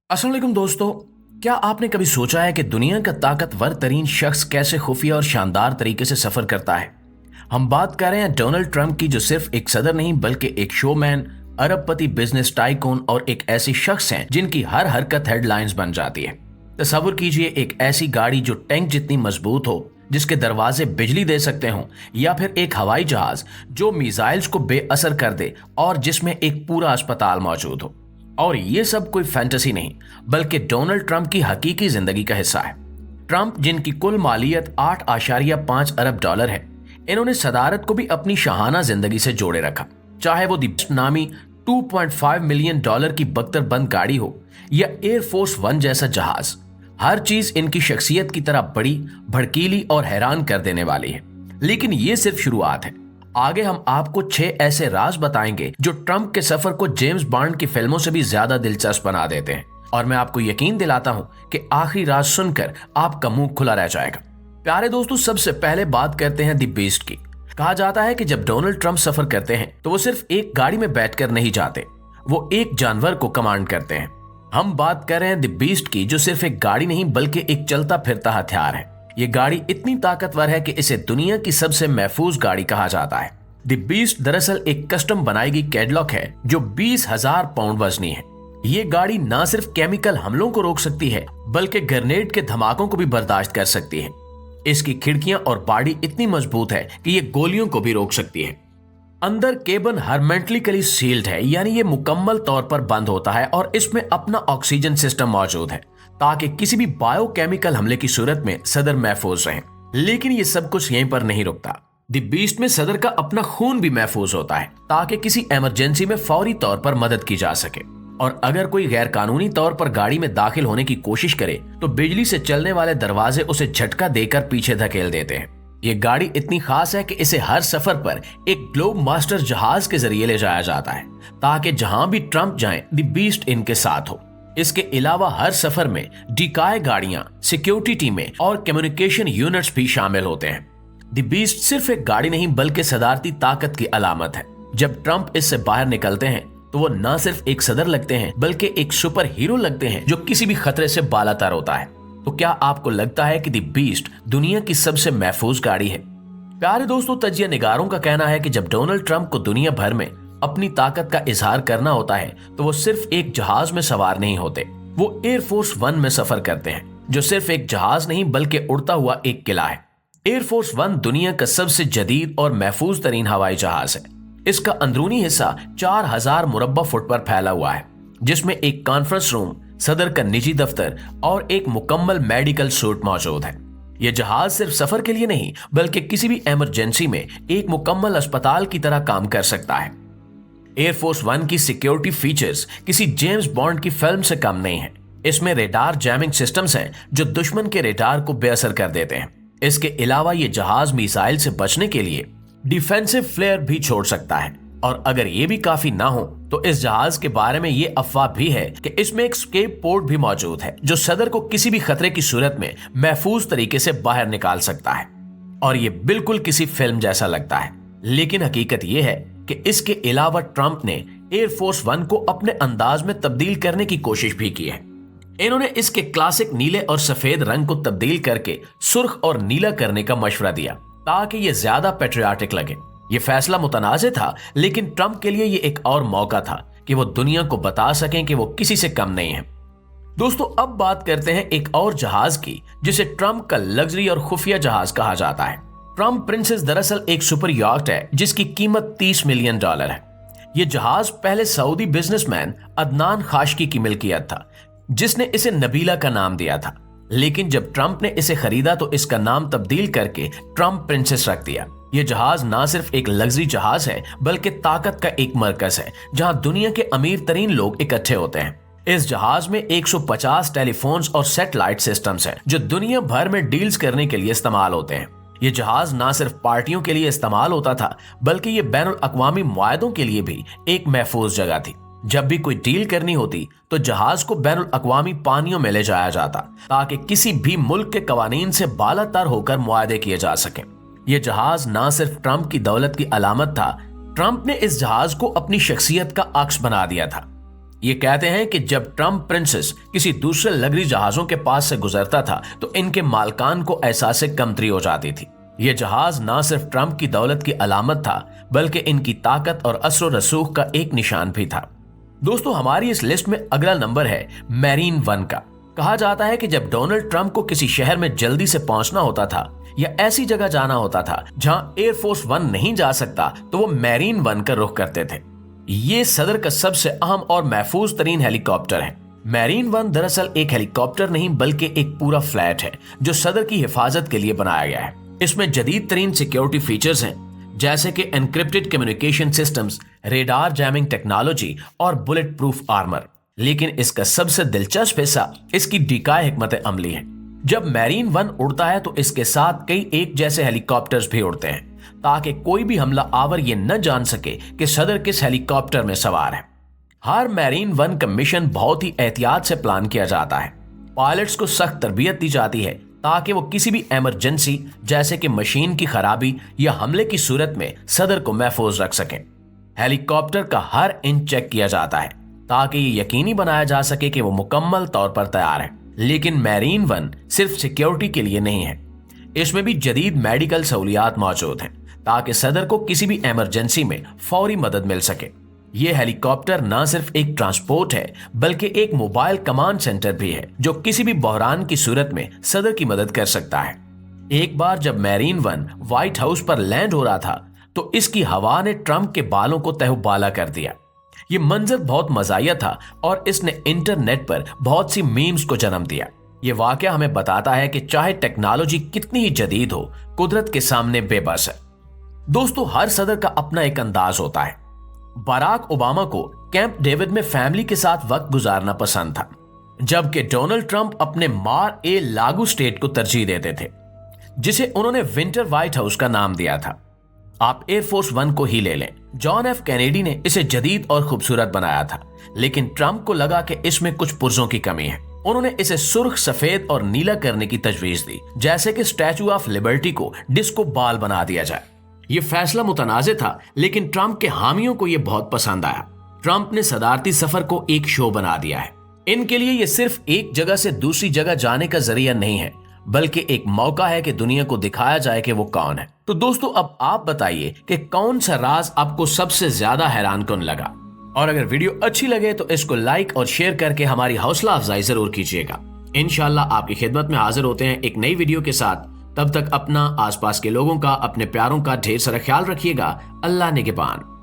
अस्सलाम वालेकुम दोस्तों। क्या आपने कभी सोचा है कि दुनिया का ताकतवर तरीन शख्स कैसे खुफिया और शानदार तरीके से सफर करता है? हम बात कर रहे हैं डोनाल्ड ट्रंप की, जो सिर्फ एक सदर नहीं बल्कि एक शोमैन, अरबपति, बिजनेस टाइकून और एक ऐसी शख्स हैं जिनकी हर हरकत हेडलाइंस बन जाती है। तस्वुर कीजिए एक ऐसी गाड़ी जो टैंक जितनी मजबूत हो, जिसके दरवाजे बिजली दे सकते हों, या फिर एक हवाई जहाज जो मिसाइल्स को बेअसर कर दे और जिसमें एक पूरा अस्पताल मौजूद हो। और ये सब कोई फैंटेसी नहीं बल्कि डोनाल्ड ट्रंप की हकीकी जिंदगी का हिस्सा है। ट्रंप, जिनकी कुल मालियत 8.5 अरब डॉलर है, इन्होंने सदारत को भी अपनी शाहाना जिंदगी से जोड़े रखा। चाहे वो दी नामी 2.5 मिलियन डॉलर की बख्तरबंद गाड़ी हो या एयरफोर्स वन जैसा जहाज, हर चीज इनकी शख्सियत की तरह बड़ी, भड़कीली और हैरान कर देने वाली है। लेकिन ये सिर्फ शुरुआत है। आगे हम आपको 6 ऐसे राज बताएंगे जो ट्रंप के सफर को जेम्स बॉन्ड की फिल्मों से भी ज्यादा दिलचस्प बना देते हैं। और मैं आपको यकीन दिलाता हूं कि आखिरी राज सुनकर आपका मुंह खुला रह जाएगा। प्यारे दोस्तों, सबसे पहले बात करते हैं दी बीस्ट की। कहा जाता है कि जब डोनाल्ड ट्रंप सफर करते हैं तो वो सिर्फ एक गाड़ी में बैठकर नहीं जाते, वो एक जानवर को कमांड करते हैं। हम बात कर रहे हैं दी बीस्ट की, जो सिर्फ एक गाड़ी नहीं बल्कि एक चलता फिरता हथियार है। ये गाड़ी इतनी ताकतवर है कि इसे दुनिया की सबसे महफूज गाड़ी कहा जाता है। द बीस्ट दरअसल एक कस्टम बनाई गई कैडलॉक है जो 20,000 पाउंड वजनी है। ये गाड़ी न सिर्फ केमिकल हमलों को रोक सकती है बल्कि ग्रेनेड के धमाकों को भी बर्दाश्त कर सकती है। इसकी खिड़कियां और बॉडी इतनी मजबूत है कि ये गोलियों को भी रोक सकती है। अंदर केबिन हर्मेटिकली सील्ड है, यानी ये मुकम्मल तौर पर बंद होता है और इसमें अपना ऑक्सीजन सिस्टम मौजूद है ताकि किसी भी बायोकेमिकल हमले की सूरत में सदर महफूज रहे। लेकिन ये सब कुछ यहीं पर नहीं रुकता। दी बीस्ट में सदर का अपना खून भी महफूज होता है ताकि किसी इमरजेंसी में फौरी तौर पर मदद की जा सके। और अगर कोई गैर कानूनी तौर पर गाड़ी में दाखिल होने की कोशिश करे तो बिजली से चलने वाले दरवाजे उसे झटका देकर पीछे धकेल देते हैं। ये गाड़ी इतनी खास है कि इसे हर सफर पर एक ग्लोब मास्टर जहाज के जरिए ले जाया जाता है ताकि जहां भी ट्रंप जाएं, दी बीस्ट इनके साथ हो। इसके अलावा हर सफर में डिकाय गाड़ियां, सिक्योरिटी टीमें और कम्युनिकेशन यूनिट्स भी शामिल होते हैं। दी बीस्ट सिर्फ एक गाड़ी नहीं बल्कि सदारती ताकत की अलामत है। जब ट्रंप इससे बाहर निकलते हैं तो वो न सिर्फ एक सदर लगते हैं बल्कि एक सुपर हीरो लगते हैं जो किसी भी खतरे से बालातर होता है। तो क्या आपको लगता है कि दी बीस्ट दुनिया की सबसे महफूज गाड़ी है? प्यारे दोस्तों, तजिया निगारों का कहना है कि जब डोनाल्ड ट्रंप को दुनिया भर में अपनी ताकत का इजहार करना होता है तो वो सिर्फ एक जहाज में सवार नहीं होते, वो एयरफोर्स वन में सफर करते हैं, जो सिर्फ एक जहाज नहीं बल्कि उड़ता हुआ एक किला है। एयरफोर्स वन दुनिया का सबसे जदीद और महफूज तरीन हवाई जहाज है। इसका अंदरूनी हिस्सा 4,000 मुरब्बा फुट पर फैला हुआ है, जिसमें एक कॉन्फ्रेंस रूम, सदर का निजी दफ्तर और एक मुकम्मल मेडिकल सूट मौजूद है। यह जहाज सिर्फ सफर के लिए नहीं बल्कि किसी भी इमरजेंसी में एक मुकम्मल अस्पताल की तरह काम कर सकता है। एयरफोर्स वन की सिक्योरिटी फीचर्स किसी जेम्स बॉन्ड की फिल्म से कम नहीं है। इसमें रेडार जैमिंग सिस्टम्स हैं जो दुश्मन के रेडार को बेअसर कर देते हैं। इसके अलावा ये जहाज मिसाइल से बचने के लिए डिफेंसिव फ्लेयर भी छोड़ सकता है। और अगर ये भी काफी ना हो तो इस जहाज के बारे में ये अफवाह भी है कि इसमें एक स्केप पोर्ट भी मौजूद है जो सदर को किसी भी खतरे की सूरत में महफूज तरीके से बाहर निकाल सकता है। और ये बिल्कुल किसी फिल्म जैसा लगता है, लेकिन हकीकत ये है कि इसके अलावा ट्रंप ने एयरफोर्स वन को अपने अंदाज में तब्दील करने की कोशिश भी की है। इन्होंने इसके क्लासिक नीले और सफेद रंग को तब्दील करके सुर्ख और नीला करने का मशवरा दिया ताकि ये ज्यादा पेट्रियाटिक लगे। ये फैसला मुतनाज़ था, लेकिन ट्रंप के लिए ये एक और मौका था कि वो दुनिया को बता सकें कि वो किसी से कम नहीं है। दोस्तों, अब बात करते हैं एक और जहाज की जिसे ट्रंप का लग्जरी और खुफिया जहाज कहा जाता है। ट्रंप प्रिंसेस दरअसल एक सुपर यॉट है जिसकी कीमत 30 मिलियन डॉलर है। यह जहाज पहले सऊदी बिजनेसमैन अदनान खाशकी की मिल्कियत था, जिसने इसे नबीला का नाम दिया था। लेकिन जब ट्रंप ने इसे खरीदा तो इसका नाम तब्दील करके ट्रंप प्रिंसेस रख दिया। यह जहाज ना सिर्फ एक लग्जरी जहाज है बल्कि ताकत का एक मरकज है जहां दुनिया के अमीर तरीन लोग इकट्ठे होते हैं। इस जहाज में 150 टेलीफोन्स और सैटेलाइट सिस्टम्स हैं जो दुनिया भर में डील्स करने के लिए इस्तेमाल होते हैं। यह जहाज ना सिर्फ पार्टियों के लिए इस्तेमाल होता था बल्कि यह बैनुल अक़वामी मुआहदों के लिए भी एक महफूज जगह थी। जब भी कोई डील करनी होती तो जहाज को बैनुल अक़वामी पानियों में ले जाया जाता ताकि किसी भी मुल्क के कवानीन से बालातर होकर मुआहदे किए जा सकें। यह जहाज ना सिर्फ ट्रंप की दौलत की अलामत था, ट्रंप ने इस जहाज को अपनी शख्सियत का अक्स बना दिया था। یہ کہتے ہیں کہ جب ٹرمپ پرنسس کسی دوسرے لگری جہازوں کے پاس سے گزرتا تھا تو ان کے مالکان کو احساس کمتری ہو جاتی تھی۔ یہ جہاز نہ صرف ٹرمپ کی دولت کی علامت تھا بلکہ ان کی طاقت اور اثر و رسوخ کا ایک نشان بھی تھا۔ دوستو، ہماری اس لسٹ میں اگلا نمبر ہے میرین ون کا۔ کہا جاتا ہے کہ جب ڈونلڈ ٹرمپ کو کسی شہر میں جلدی سے پہنچنا ہوتا تھا یا ایسی جگہ جانا ہوتا تھا جہاں ایئر فورس ون نہیں جا سکتا تو وہ میرین ون کا رخ کرتے تھے۔ یہ صدر کا سب سے اہم اور محفوظ ترین ہیلی کاپٹر ہے۔ میرین ون دراصل ایک ہیلی کاپٹر نہیں بلکہ ایک پورا فلیٹ ہے جو صدر کی حفاظت کے لیے بنایا گیا ہے۔ اس میں جدید ترین سیکیورٹی فیچرز ہیں جیسے کہ encrypted communication systems, radar jamming technology اور بلٹ پروف آرمر۔ لیکن اس کا سب سے دلچسپ حصہ اس کی ڈیکائے حکمت عملی ہے۔ جب میرین ون اڑتا ہے تو اس کے ساتھ کئی ایک جیسے ہیلی کاپٹرز بھی اڑتے ہیں تاکہ کوئی بھی حملہ آور یہ نہ جان سکے کہ صدر کس ہیلی کاپٹر میں سوار ہے۔ ہر میرین ون کا مشن بہت ہی احتیاط سے پلان کیا جاتا ہے۔ پائلٹس کو سخت تربیت دی جاتی ہے تاکہ وہ کسی بھی ایمرجنسی جیسے کہ مشین کی خرابی یا حملے کی صورت میں صدر کو محفوظ رکھ سکیں۔ ہیلی کاپٹر کا ہر انچ چیک کیا جاتا ہے تاکہ یہ یقینی بنایا جا سکے کہ وہ مکمل طور پر تیار ہے۔ لیکن میرین ون صرف سیکیورٹی کے لیے نہیں ہے، اس میں بھی جدید میڈیکل سہولیات موجود ہیں تاکہ صدر کو کسی بھی ایمرجنسی میں فوری مدد مل سکے۔ یہ ہیلی کاپٹر نہ صرف ایک ٹرانسپورٹ ہے بلکہ ایک موبائل کمانڈ سینٹر بھی ہے جو کسی بھی بحران کی صورت میں صدر کی مدد کر سکتا ہے۔ ایک بار جب میرین ون وائٹ ہاؤس پر لینڈ ہو رہا تھا تو اس کی ہوا نے ٹرمپ کے بالوں کو تہو بالا کر دیا۔ یہ منظر بہت مزاحیہ تھا اور اس نے انٹرنیٹ پر بہت سی میمز کو جنم دیا۔ یہ واقعہ ہمیں بتاتا ہے کہ چاہے ٹیکنالوجی کتنی ہی جدید ہو، قدرت کے سامنے بے بس ہے۔ دوستو، ہر صدر کا اپنا ایک انداز ہوتا ہے۔ باراک اوباما کو کیمپ ڈیوڈ میں فیملی کے ساتھ وقت گزارنا پسند تھا، جبکہ ڈونلڈ ٹرمپ اپنے مار اے لاگو اسٹیٹ کو ترجیح دیتے تھے جسے انہوں نے ونٹر وائٹ ہاؤس کا نام دیا تھا۔ آپ ایئر فورس ون کو ہی لے لیں، جان ایف کینیڈی نے اسے جدید اور خوبصورت بنایا تھا، لیکن ٹرمپ کو لگا کہ اس میں کچھ پرزوں کی کمی ہے۔ انہوں نے اسے سرخ، سفید اور نیلا کرنے کی تجویز دی، جیسے کہ اسٹیچو آف لبرٹی کو ڈسکو بال بنا دیا جائے۔ یہ فیصلہ متنازع تھا لیکن ٹرمپ کے حامیوں کو یہ بہت پسند آیا۔ ٹرمپ نے صدارتی سفر کو ایک شو بنا دیا ہے۔ ان کے لیے یہ صرف ایک جگہ سے دوسری جگہ جانے کا ذریعہ نہیں ہے بلکہ ایک موقع ہے کہ دنیا کو دکھایا جائے کہ وہ کون ہے۔ تو دوستو، اب آپ بتائیے کہ کون سا راز آپ کو سب سے زیادہ حیران کن لگا، اور اگر ویڈیو اچھی لگے تو اس کو لائک اور شیئر کر کے ہماری حوصلہ افزائی ضرور کیجیے گا۔ انشاءاللہ آپ کی خدمت میں حاضر ہوتے ہیں ایک نئی ویڈیو کے ساتھ۔ تب تک اپنا، آس پاس کے لوگوں کا، اپنے پیاروں کا ڈھیر سارا خیال رکھیے گا۔ اللہ نگہبان۔